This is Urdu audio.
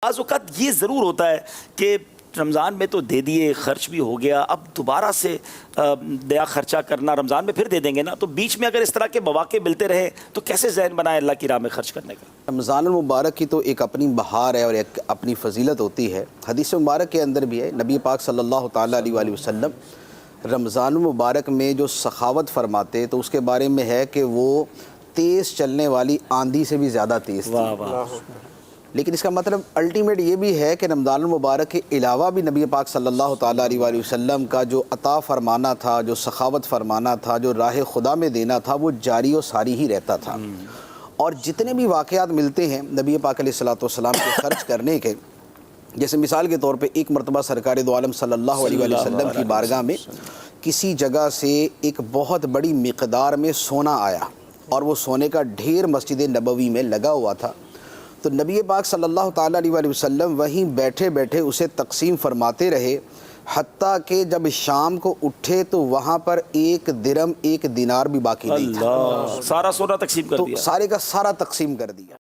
بعض اوقات یہ ضرور ہوتا ہے کہ رمضان میں تو دے دیے، خرچ بھی ہو گیا، اب دوبارہ سے نیا خرچہ کرنا، رمضان میں پھر دے دیں گے نا، تو بیچ میں اگر اس طرح کے مواقع ملتے رہے تو کیسے ذہن بنائے اللہ کی راہ میں خرچ کرنے کا؟ رمضان المبارک کی تو ایک اپنی بہار ہے اور ایک اپنی فضیلت ہوتی ہے۔ حدیث مبارک کے اندر بھی ہے، نبی پاک صلی اللہ تعالیٰ علیہ وآلہ وسلم رمضان المبارک میں جو سخاوت فرماتے تو اس کے بارے میں ہے کہ وہ تیز چلنے والی آندھی سے بھی زیادہ تیز تھی۔ واہ واہ۔ لیکن اس کا مطلب الٹیمیٹ یہ بھی ہے کہ رمضان المبارک کے علاوہ بھی نبی پاک صلی اللہ تعالیٰ علیہ وآلہ وسلم کا جو عطا فرمانا تھا، جو سخاوت فرمانا تھا، جو راہ خدا میں دینا تھا، وہ جاری و ساری ہی رہتا تھا۔ اور جتنے بھی واقعات ملتے ہیں نبی پاک علیہ الصلوۃ والسلام کے خرچ کرنے کے، جیسے مثال کے طور پہ ایک مرتبہ سرکار دو عالم صلی اللہ علیہ وآلہ وسلم کی بارگاہ میں کسی جگہ سے ایک بہت بڑی مقدار میں سونا آیا اور وہ سونے کا ڈھیر مسجد نبوی میں لگا ہوا تھا، تو نبی پاک صلی اللہ تعالیٰ علیہ وآلہ وسلم وہیں بیٹھے بیٹھے اسے تقسیم فرماتے رہے، حتیٰ کہ جب شام کو اٹھے تو وہاں پر ایک درم ایک دینار بھی باقی نہیں تھا۔ اللہ، سارا سونا تقسیم کر تو دیا۔ سارے کا سارا تقسیم کر دیا۔